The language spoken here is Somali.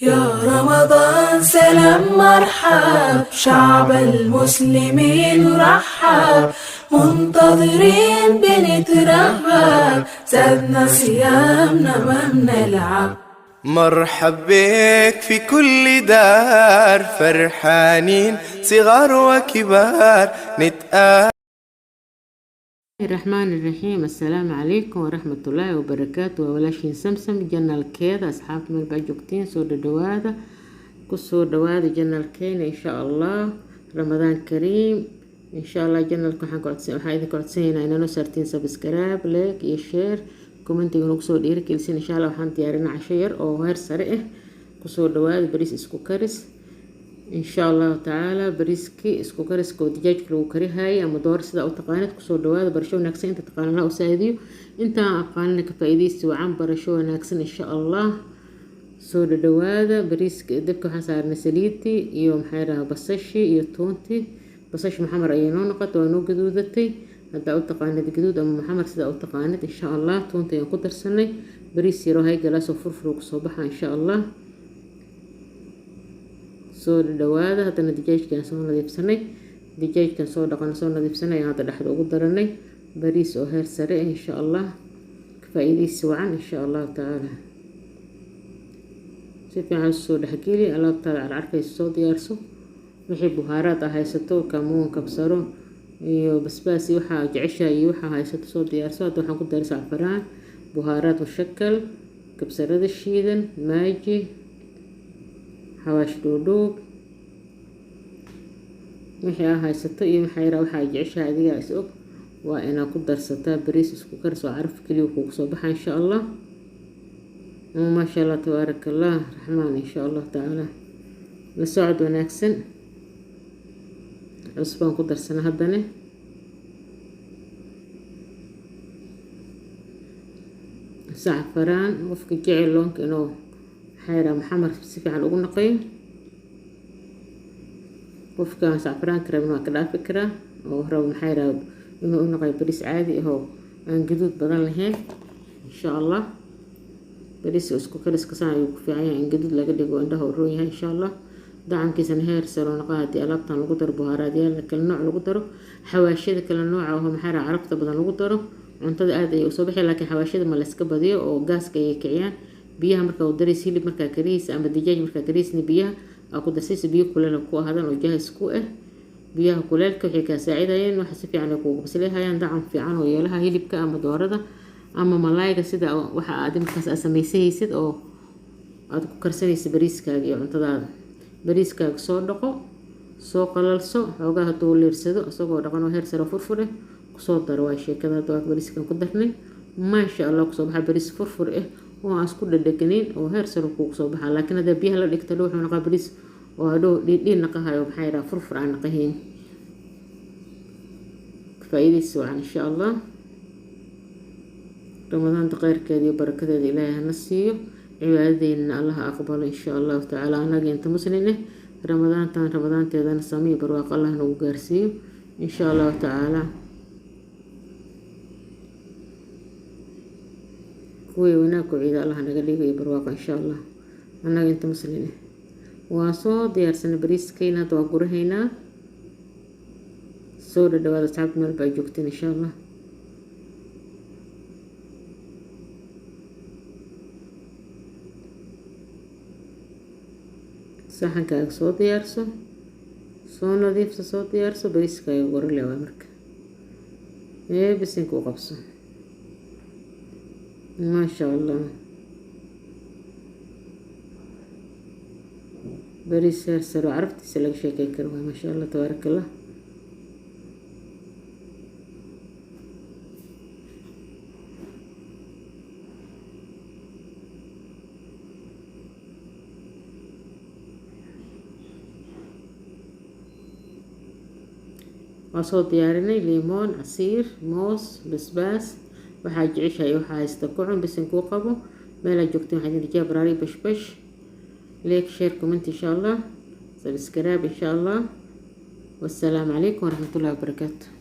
يا رمضان سلام مرحب، شعب المسلمين رحب، منتظرين بنترهب، زادنا صيامنا ما بنلعب. مرحب بك في كل دار، فرحانين صغار وكبار نتقابل. الرحمن الرحيم. السلام عليكم ورحمة الله وبركاته. ولاشين سمسم جنة الكيدة أصحاب من الباجوكتين سود دواذا كسور دواذا جنة الكين إن شاء الله. رمضان كريم إن شاء الله. جنة الكون حايدة كورتسين إننا سرتين سبسكرايب ليك يشير كومنتي ونقصود إيرك إلسين إن شاء الله. وحان تيارينا عشير أو غير سرقه كسور دواذا بريس إسكو كارس إن شاء الله تعالى. بريسكي إسكو كارسكو دجاج لو كري هاي أما دور سدا أو تقانت كسور دواذا برشو ناكسين أنت تقاننا وسايديو أنت أقاننا كفايديس وعم برشو ناكسين إن شاء الله. سود دواذا بريسك دبكو حسار نسليتي يوم حيرها بصشي يتونتي بصش محمر أينون قط ونو جدودتي هدا أو تقانت جدود أما محمر سدا أو تقانت إن شاء الله. تونتي ينقدر سنة بريس يرو هاي جلاسو فرفروك صباحا إن شاء الله. soo dhawaada hadana digaajkan soo nadiifsanay digaajkan soo dhaqan soo nadiifsanay hadda dhaxda ugu daranay bariis oo heer sare insha Allah faa'iideysi wacan insha Allah taala. si fiican soo dhaxgeli alaabtaada carcarkaysa soo diyaarso wixii buhaaraad ah haysato kamuun kabsaro iyo basbaas iyo waxa jeceshahay iyo waxa haysato soo diyaarso. hadda waxaan ku daray safaraan buhaaraad mushakal kabsarada shiidan maaji حواش دودوب وحي هايسته iyo maxayra waxa jeceshahay adiga isoo waa ina ku darsataa bariis isku karso caraf kaliya ku soo baxay insha Allah. ma sha Allah tabarakallah rahmaan insha Allah taala. la socod wanaagsan cusbaan ku darsana hadane safaraan wafka jecel loonka inoo حيرة محمر سيفي عن أقول نقي وفكا سعفران كرا ما كلا فكرة وهرب حيرة إنه نقي بريس عادي هو عن جدود بدل هيك إن شاء الله. بريس أسكو كريس كسان يوقف عين عن جدود لقد يقول عنده الرؤية إن شاء الله. دعم كيسن هير سرون قادي ألابتان لقدر بهارات يلا كل نوع لقدره حواشي كل نوع وهم حيرة عرفت بدل لقدره عنتد عادي وصبحي لكن حواشي ما لسك بديه أو جاس كي كيان biyaha marka uu dareys hilib marka kariis ama digaag marka kariisni biyaha aa ku darsiis biyo kuleel ku ahadan oo jahays ku ah biyaha kuleelka waxay ka saacidayeen wax si fiican ay ku bisleeyaan dacam fiican oo yeelaha hilibka ama doorada ama malaayga sida waxa aad markaas sameeyaysid oo aad ku karsanaysid bariiskaaga iyo cuntadaada. bariiskaaga soo dhaqo soo qalalso xoogaha doo leersado asagoo dhaqan oo heer sare furfure ku soo daro waa sheekada doog bariiskan ku darnay ma sha Allah ku soo baxa bariis furfur waa isku dhadhaganayn oo heer sare ku soo baxa. laakiin hada biyaha la dhigto wuxuu noqon bariis oo hadhow dhiidhiin naqahayo maxay ra furfur aan naqahayn. faa'iideysi wacan insha Allah. رمضان تقيركيد iyo barakadeed Ilaahay hana siiyo cibaadadeena Allah aqbalo insha Allah taala. anaga inta muslimin ramadaanteedana sameey barwaaqo Allah nagu gaarsiiyo insha Allah taala. ويناكو عيد الله نقليه يبرواق إن شاء الله. أنا أنت مسلمين وصو ديار سنة بريس كينا توقر هنا سورة دوالة تعب من الباجوكتين إن شاء الله. صحن كاك صو ديار سو نظيف صو ديار بريس كاي يقر لي وامرك بس نكو قبصو ما شاء الله. بريس سر عرفت سلك شيء كيكروه ما شاء الله تبارك الله. وصوت ديارنا ليمون عصير موز بسباس waxaa jeceshahay waxa haysta ku cun bisin ku qabo meel aad joogto waxaad idin jabrari bash like share comment insha Allah subscribe insha Allah. والسلام عليكم ورحمة الله وبركاته.